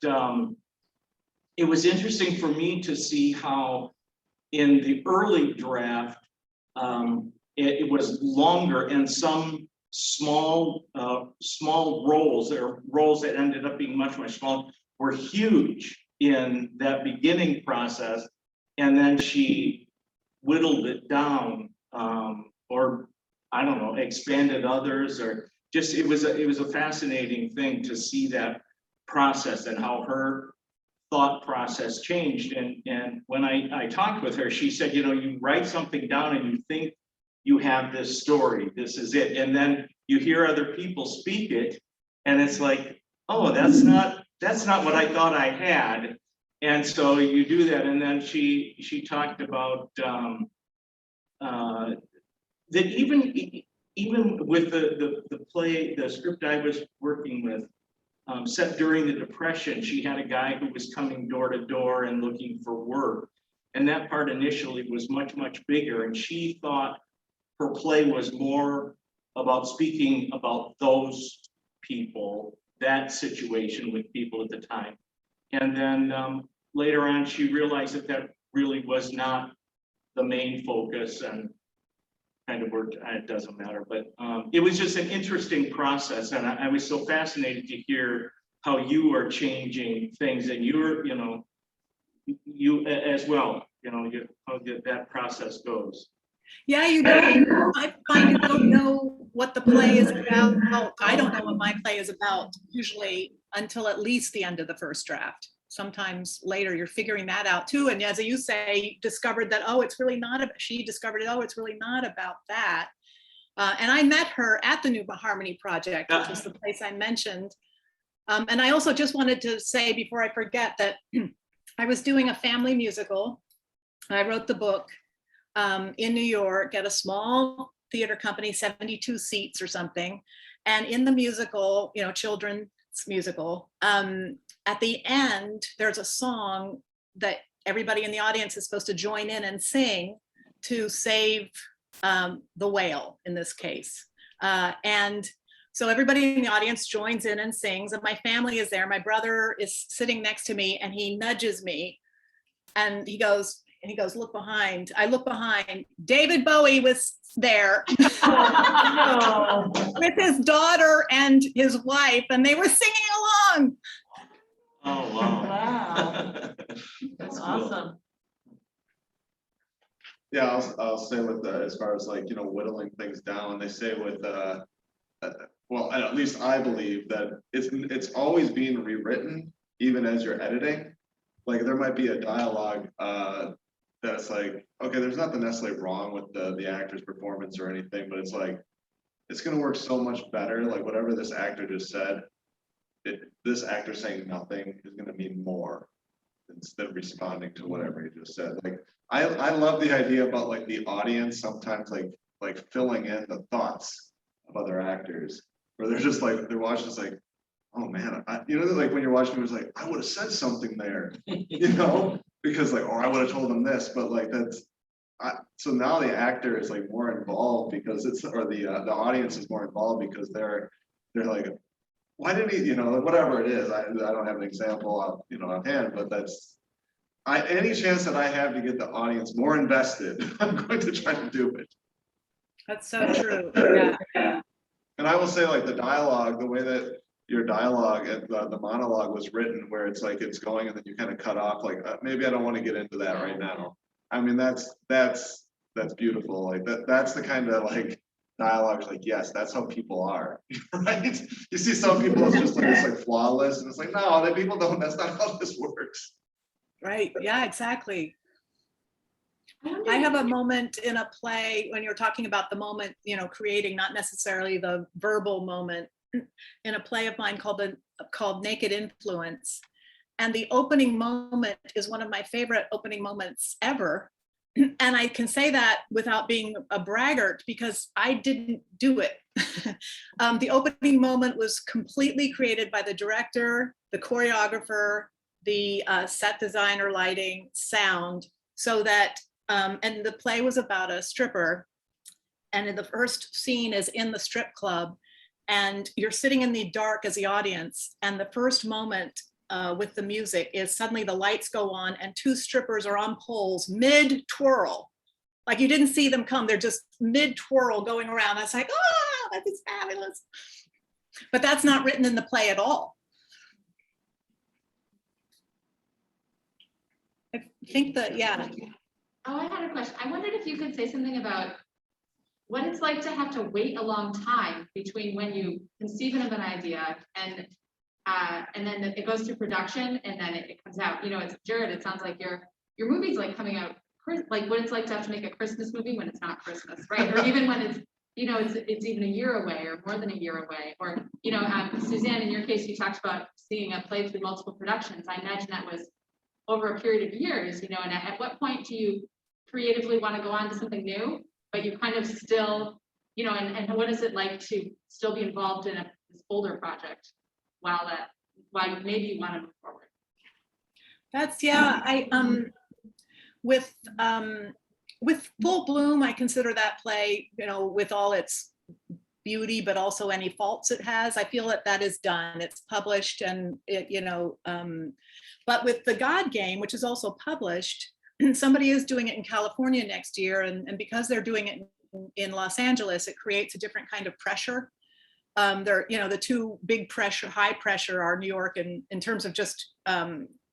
it was interesting for me to see how in the early draft, it was longer, and some small roles, or roles that ended up being much small, were huge in that beginning process. And then she whittled it down, or I don't know, expanded others, or just, it was a fascinating thing to see that process and how her thought process changed. And when I talked with her, she said, you write something down and you think you have this story, this is it. And then you hear other people speak it, and it's like, oh, that's not what I thought I had. And so you do that. And then she talked about that even with the play, the script I was working with, set during the Depression, she had a guy who was coming door to door and looking for work. And that part initially was much bigger. And she thought her play was more about speaking about those people, that situation with people at the time. And then later on, she realized that really was not the main focus, and kind of worked, it doesn't matter, but it was just an interesting process. And I was so fascinated to hear how you are changing things, and you're, you as well, how that process goes. Yeah, I find you don't know what the play is about. I don't know what my play is about usually until at least the end of the first draft. Sometimes later you're figuring that out too. And as you say, discovered that, oh, it's really not about, she discovered, oh, it's really not about that. And I met her at the New Harmony Project, which was the place I mentioned. And I also just wanted to say before I forget that I was doing a family musical. I wrote the book in New York at a small theater company, 72 seats or something. And in the musical, children's musical, at the end, there's a song that everybody in the audience is supposed to join in and sing to save the whale in this case. And so everybody in the audience joins in and sings, and my family is there. My brother is sitting next to me, and he nudges me, and he goes, look behind. I look behind. David Bowie was there with his daughter and his wife, and they were singing along. Oh, wow. Wow. That's awesome. Yeah, I'll say with as far as whittling things down, they say with well, at least I believe that it's always being rewritten, even as you're editing. Like there might be a dialogue that's like, okay, there's nothing necessarily wrong with the actor's performance or anything, but it's like, it's gonna work so much better. Like whatever this actor just said, this actor saying nothing is gonna mean more instead of responding to whatever he just said. Like I love the idea about like the audience sometimes like filling in the thoughts of other actors, where they're just like, they're watching, it's like, oh man, like when you're watching, it was like, I would have said something there, because like, or I would have told them this, but like so now the actor is like more involved because or the audience is more involved because they're like, why didn't he, whatever it is. I don't have an example on hand, but that's, any chance that I have to get the audience more invested, I'm going to try to do it. That's so true. Yeah. And I will say, like, the dialogue, the way that your dialogue and the monologue was written, where it's like it's going and then you kind of cut off, like, maybe I don't want to get into that right now. I mean, that's beautiful. Like that's the kind of like dialogue, like, yes, that's how people are, right? You see some people, it's just like, it's like flawless, and it's like, no, that people don't, that's not how this works. Right. Yeah, exactly. I have a moment in a play when you're talking about the moment, creating, not necessarily the verbal moment, in a play of mine called Naked Influence. And the opening moment is one of my favorite opening moments ever. And I can say that without being a braggart because I didn't do it. The opening moment was completely created by the director, the choreographer, the set designer, lighting, sound, so that, and the play was about a stripper. And in the first scene is in the strip club, and you're sitting in the dark as the audience. And the first moment with the music is suddenly the lights go on and two strippers are on poles mid-twirl. Like you didn't see them come, they're just mid-twirl going around. I was like, oh, that is fabulous. But that's not written in the play at all. I think that, yeah. Oh, I had a question. I wondered if you could say something about what it's like to have to wait a long time between when you conceive of an idea and then it goes to production and then it comes out. It's Jarrod, it sounds like your movie's like coming out, like what it's like to have to make a Christmas movie when it's not Christmas, right? Or even when it's, it's even a year away or more than a year away. Or, Suzanne, in your case, you talked about seeing a play through multiple productions. I imagine that was over a period of years, and at what point do you creatively want to go on to something new, but you kind of still, and what is it like to still be involved in this older project while maybe you want to move forward? That's, yeah, with Full Bloom, I consider that play, with all its beauty, but also any faults it has. I feel that is done, it's published, and it, but with The God Game, which is also published, somebody is doing it in California next year, and because they're doing it in Los Angeles, it creates a different kind of pressure. The two big high pressure are New York, and in terms of just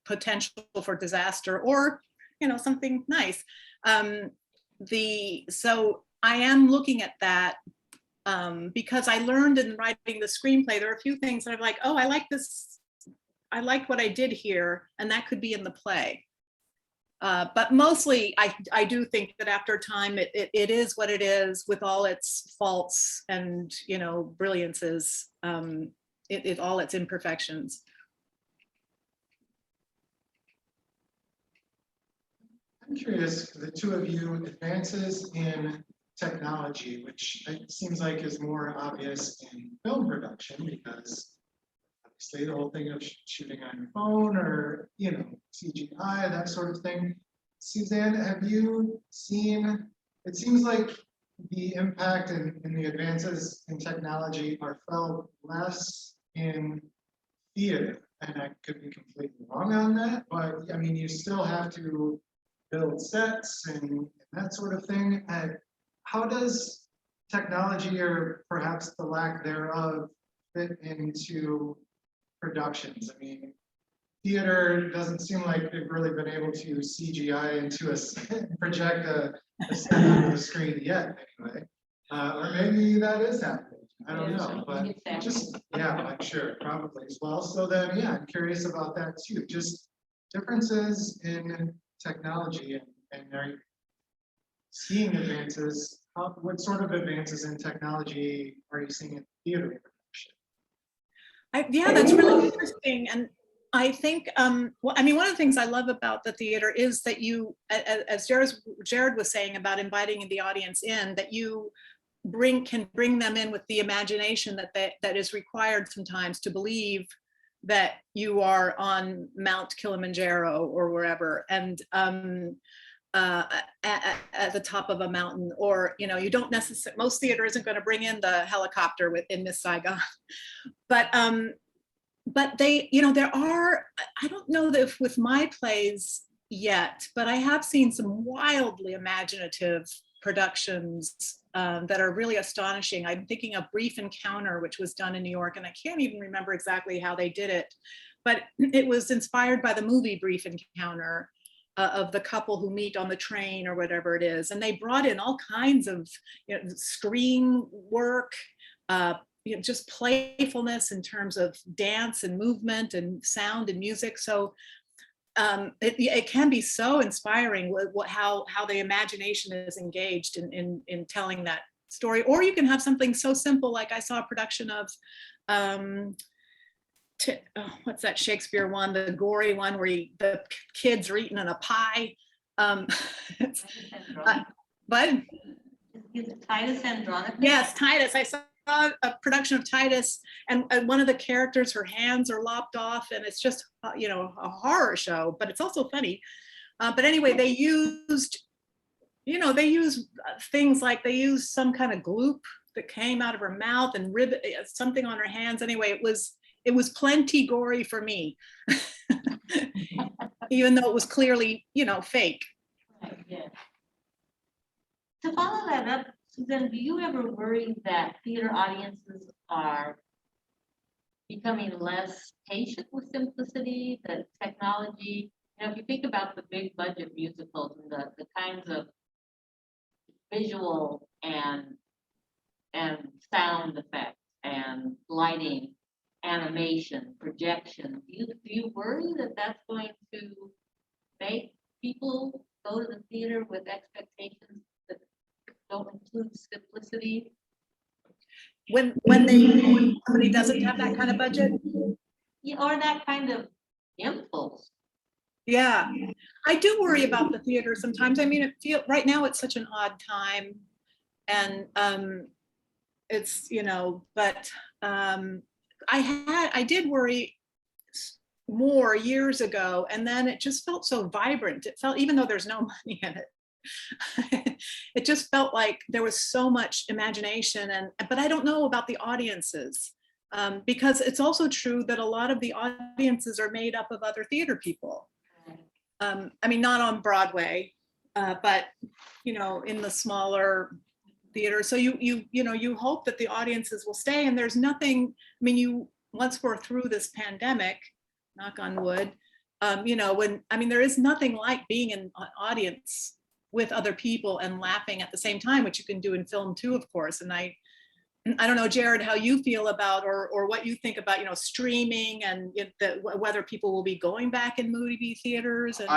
potential for disaster or something nice. So I am looking at that because I learned in writing the screenplay, there are a few things that I'm like, oh, I like this, I like what I did here, and that could be in the play. But mostly, I do think that after time, it is what it is with all its faults and brilliances, all its imperfections. I'm curious, the two of you, advances in technology, which it seems like is more obvious in film production because obviously the whole thing of shooting on your phone or, CGI, that sort of thing. Suzanne, have you seen, it seems like the impact and the advances in technology are felt less in theater, and I could be completely wrong on that, but I mean, you still have to build sets and that sort of thing. And how does technology, or perhaps the lack thereof, fit into productions? I mean, theater doesn't seem like they've really been able to CGI into a project a set onto the screen yet, anyway. Or maybe that is happening. I don't know, but just, yeah, I'm sure, probably as well. So then, yeah, I'm curious about that too. Just differences in technology, and are you seeing advances? What sort of advances in technology are you seeing in theater production? Yeah, that's really interesting. And I think, well, I mean, one of the things I love about the theater is that you, as Jarrod was saying about inviting the audience in, that you can bring them in with the imagination that is required sometimes to believe that you are on Mount Kilimanjaro or wherever, and at the top of a mountain, or you don't necessarily, most theater isn't going to bring in the helicopter within Miss Saigon, but they, there are, I don't know that if with my plays yet, but I have seen some wildly imaginative productions that are really astonishing. I'm thinking of Brief Encounter, which was done in New York, and I can't even remember exactly how they did it, but it was inspired by the movie Brief Encounter, of the couple who meet on the train or whatever it is. And they brought in all kinds of screen work, just playfulness in terms of dance and movement and sound and music. So it can be so inspiring how the imagination is engaged in telling that story. Or you can have something so simple, like I saw a production of, what's that Shakespeare one, the gory one where the kids are eating in a pie. But Is it Titus Andronicus? yes, Titus. I saw a production of Titus, and one of the characters, her hands are lopped off, and it's just a horror show, but it's also funny. But anyway, they used things like, they used some kind of gloop that came out of her mouth and something on her hands. Anyway, it was plenty gory for me, even though it was clearly, fake. Right, yeah. To follow that up, Suzanne, do you ever worry that theater audiences are becoming less patient with simplicity, that technology, if you think about the big budget musicals and the kinds of visual and sound effects and lighting, animation, projection, do you worry that that's going to make people go to the theater with expectations that don't include simplicity? When somebody doesn't have that kind of budget? Yeah, or that kind of impulse. Yeah, I do worry about the theater sometimes. I mean, right now it's such an odd time, and it's, but I did worry more years ago, and then it just felt so vibrant. It felt, even though there's no money in it, it just felt like there was so much imagination. But I don't know about the audiences, because it's also true that a lot of the audiences are made up of other theater people. I mean, not on Broadway, but in the smaller theater. So you hope that the audiences will stay, and there's nothing, I mean, once we're through this pandemic, knock on wood, there is nothing like being in an audience with other people and laughing at the same time, which you can do in film too, of course. And I don't know, Jarrod, how you feel about, or what you think about, streaming, and whether people will be going back in movie theaters. And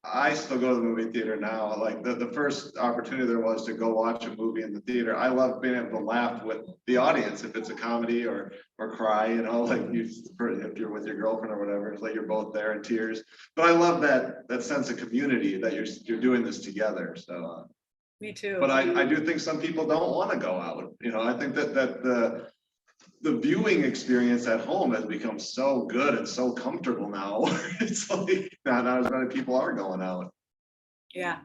I still go to the movie theater now. Like the first opportunity there was to go watch a movie in the theater, I love being able to laugh with the audience, if it's a comedy or cry, like if you're with your girlfriend or whatever, it's like you're both there in tears. But I love that sense of community, that you're doing this together. So me too. But I do think some people don't want to go out. I think that the viewing experience at home has become so good and so comfortable now. It's like not as many people are going out. Yeah.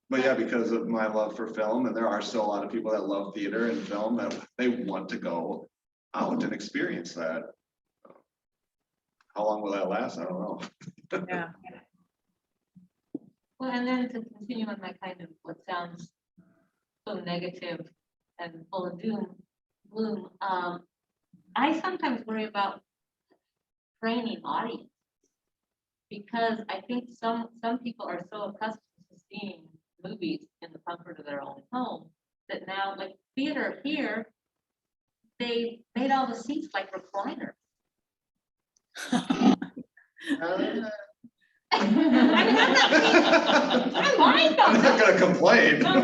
But yeah, because of my love for film, and there are still a lot of people that love theater and film, that they want to go out and experience that. How long will that last? I don't know. Yeah. Well, and then to continue on that kind of what sounds so negative and full of gloom, I sometimes worry about training audiences, because I think some people are so accustomed to seeing movies in the comfort of their own home that now, like theater here, they made all the seats like recliners. I mind I'm not gonna complain. No,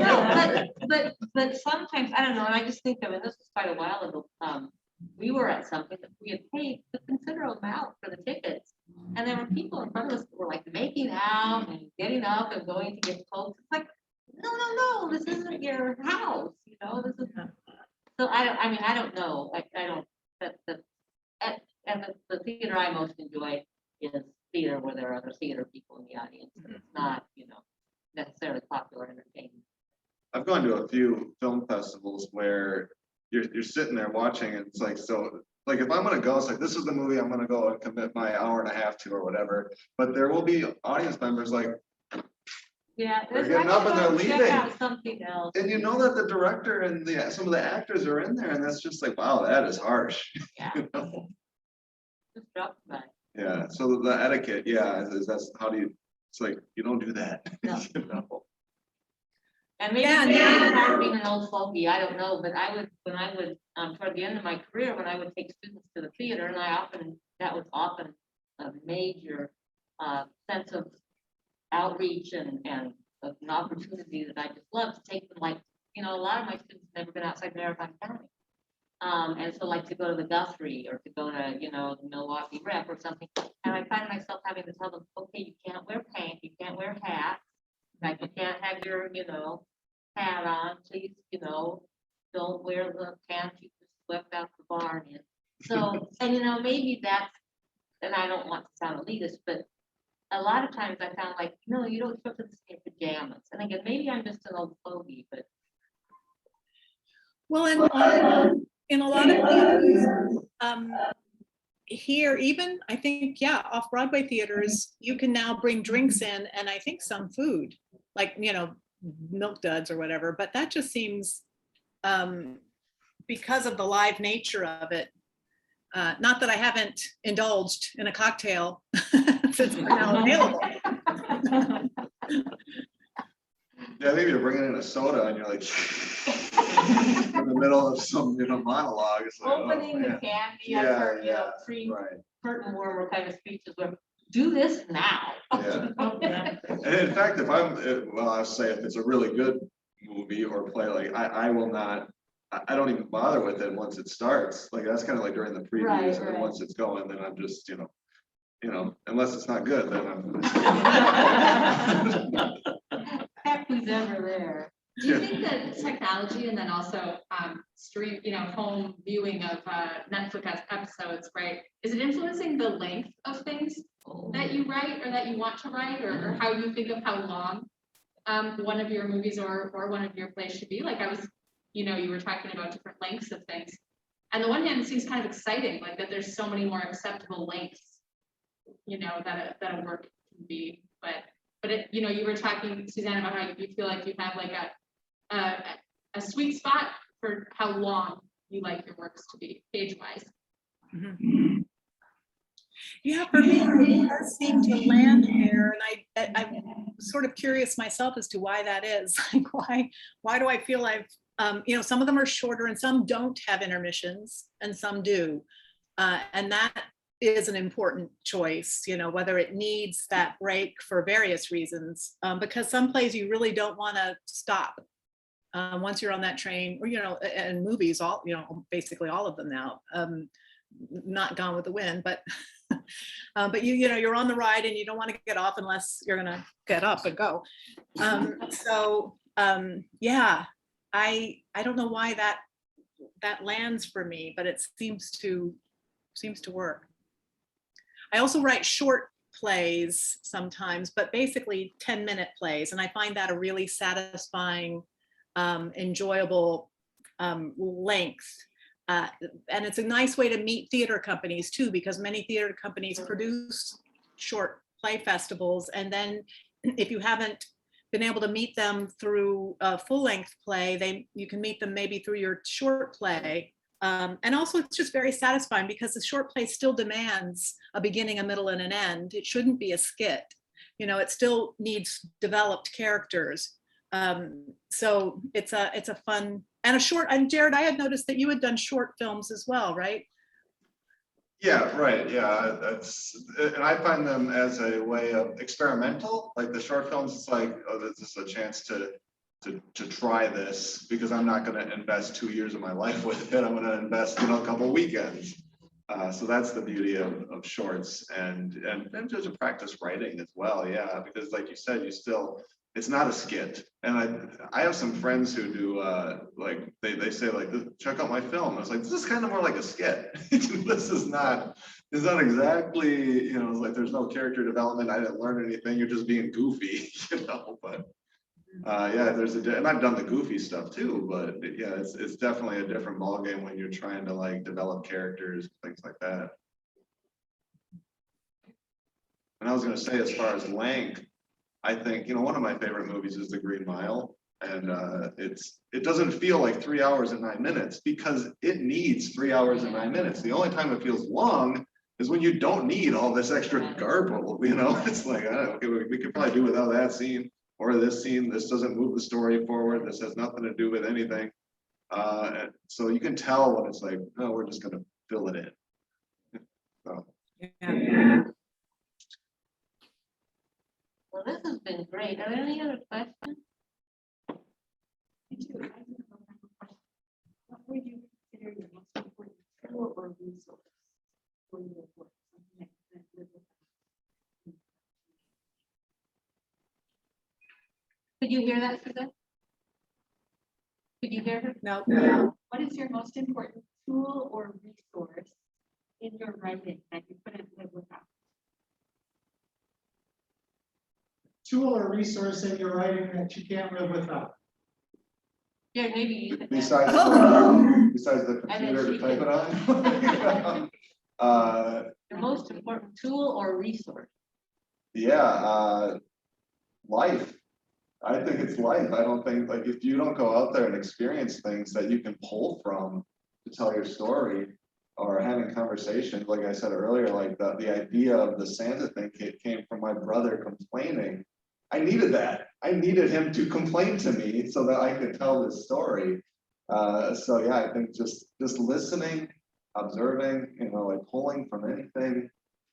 but sometimes, I don't know, and I just think of it, this was quite a while ago, we were at something that we had paid a considerable amount for the tickets, and there were people in front of us that were like making out and getting up and going to get clothes. It's like, no, this isn't your house, you know, this is. So I mean, I don't know, I don't, the theater I most enjoy is theater where there are other theater people in the audience. It's not, you know, necessarily popular entertainment. I've gone to a few film festivals where you're sitting there watching, and it's like, so like if I'm gonna go, it's like this is the movie I'm gonna go and commit my hour and a half to or whatever. But there will be audience members like, Yeah. they're getting up and they're leaving. Check out something else. And you know that the director and some of the actors are in there, and that's just like, wow, that is harsh. Yeah. You know? Just drop by. Yeah, so the etiquette, yeah, is that's how do you, it's like, you don't do that. No. You know? And maybe I'm being an old fogey, I don't know, but when I would, toward the end of my career, when I would take students to the theater, and that was often a major sense of outreach and an opportunity that I just love to take them, like, you know, a lot of my students have never been outside Maritime County. And so like to go to the Guthrie or to go to, you know, the Milwaukee Rep or something. And I find myself having to tell them, okay, you can't wear paint, you can't wear hats, like you can't have your, you know, hat on, please, you know, don't wear the pants you just swept out the barn in. So, and you know, maybe that's, and I don't want to sound elitist, but a lot of times I found like, no, you don't show up to the same pajamas. And again, maybe I'm just an old fogey, but. Well, in a lot of theaters, here, even, I think, yeah, off-Broadway theaters, you can now bring drinks in and I think some food, like, you know, milk duds or whatever, but that just seems, because of the live nature of it, not that I haven't indulged in a cocktail since we're now available. Yeah, maybe you're bringing in a soda and you're like in the middle of some, you know, monologue. It's like, Opening the candy, I've heard, you know, pre-curtain warmer kind of speeches where, do this now. Yeah. And in fact, well, I'll say if it's a really good movie or play, like I will not, I don't even bother with it once it starts. Like that's kind of like during the previews, and then once it's going, then I'm just, you know, unless it's not good, then I'm. Heck, who's ever there? Do you think that technology and then also stream, you know, home viewing of Netflix episodes, right? Is it influencing the length of things that you write or that you want to write, or how you think of how long one of your movies or one of your plays should be? Like I was, you know, you were talking about different lengths of things. And the one hand, it seems kind of exciting, like that there's so many more acceptable lengths, you know, that a work can be. But it, you know, you were talking, Suzanne, about how you feel like you have like a sweet spot for how long you like your works to be, page-wise. Mm-hmm. Yeah, for me, it does seem to land there, and I'm sort of curious myself as to why that is. Like, why do I feel I've, you know, some of them are shorter and some don't have intermissions and some do, and that is an important choice, you know, whether it needs that break for various reasons, because some plays you really don't want to stop once you're on that train, or, you know, and movies, all, you know, basically all of them now, not Gone with the Wind, but but you know, you're on the ride and you don't want to get off unless you're gonna get up and go. Yeah, I don't know why that lands for me, but it seems to work. I also write short plays sometimes, but basically 10-minute plays, and I find that a really satisfying, enjoyable length. And it's a nice way to meet theater companies too, because many theater companies produce short play festivals, and then if you haven't been able to meet them through a full-length play, you can meet them maybe through your short play. And also it's just very satisfying because the short play still demands a beginning, a middle, and an end. It shouldn't be a skit. You know, it still needs developed characters. So it's a fun and a short. And Jarrod, I had noticed that you had done short films as well, right? Yeah, right. Yeah, and I find them as a way of experimental. Like the short films, it's like, oh, this is a chance to try this, because I'm not going to invest 2 years of my life with it. I'm going to invest, you know, a couple of weekends. So that's the beauty of shorts, and just to practice writing as well. Yeah, because like you said, you still, it's not a skit. And I have some friends who do like they say like, check out my film. I was like, this is kind of more like a skit. This is not exactly, you know, it's like there's no character development. I didn't learn anything. You're just being goofy, you know. But yeah, and I've done the goofy stuff too. But yeah, it's definitely a different ballgame when you're trying to like develop characters, things like that. And I was going to say, as far as length, I think, you know, one of my favorite movies is The Green Mile, and it doesn't feel like 3 hours and 9 minutes because it needs 3 hours and 9 minutes. The only time it feels long is when you don't need all this extra garble, you know. It's like, okay, we could probably do without that scene or this scene. This doesn't move the story forward. This has nothing to do with anything. So you can tell when it's like, no, we're just going to fill it in. So. Yeah. Well, this has been great. Are there any other questions? What would you consider your most important tool or resource for your work? Could you hear that, Suzanne? Could you hear her? No. What is your most important tool or resource in your writing that you couldn't live without? Tool or resource in your writing that you can't live without. Yeah, maybe you could. Besides the computer to type it on. The most important tool or resource. Yeah, life. I think it's life. I don't think, like, if you don't go out there and experience things that you can pull from to tell your story, or having conversations, like I said earlier, like the idea of the Santa thing came from my brother complaining. I needed that. I needed him to complain to me so that I could tell this story. So yeah, I think just listening, observing, you know, like pulling from anything.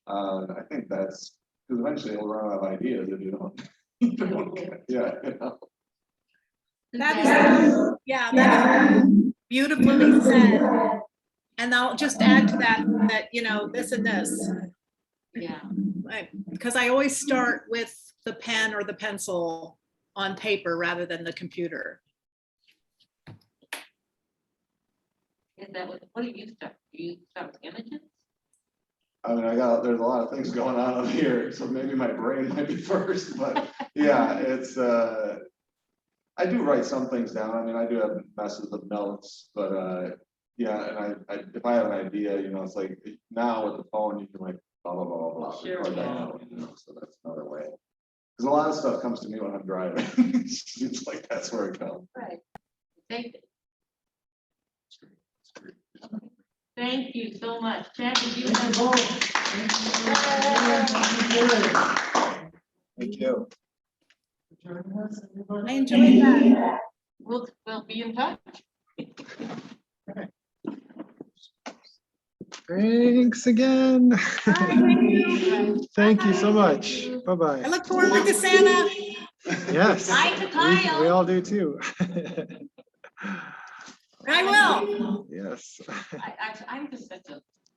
I think that's, because eventually you'll run out of ideas if you don't. Yeah, you know. That is beautifully said. And I'll just add to that, you know, this and this. Yeah. Because I always start with the pen or the pencil on paper rather than the computer. Is that what do you start? Do you start with images? I mean, there's a lot of things going on up here, so maybe my brain might be first, but yeah, it's, I do write some things down. I mean, I do have messes of notes, but yeah, and if I have an idea, you know, it's like now with the phone, you can like blah, blah, blah, blah, Sure, record that yeah. out, you know, so that's another way. Because a lot of stuff comes to me when I'm driving. It's like, that's where it comes. Right. Thank you. Thank you so much. Chad, did you have Thank you. I enjoyed that. We'll be in touch. Thanks again. Thank you so much. I Bye-bye. look forward to Santa. Yes. Hi to Kyle. We all do too. I will. Yes. I'm just such a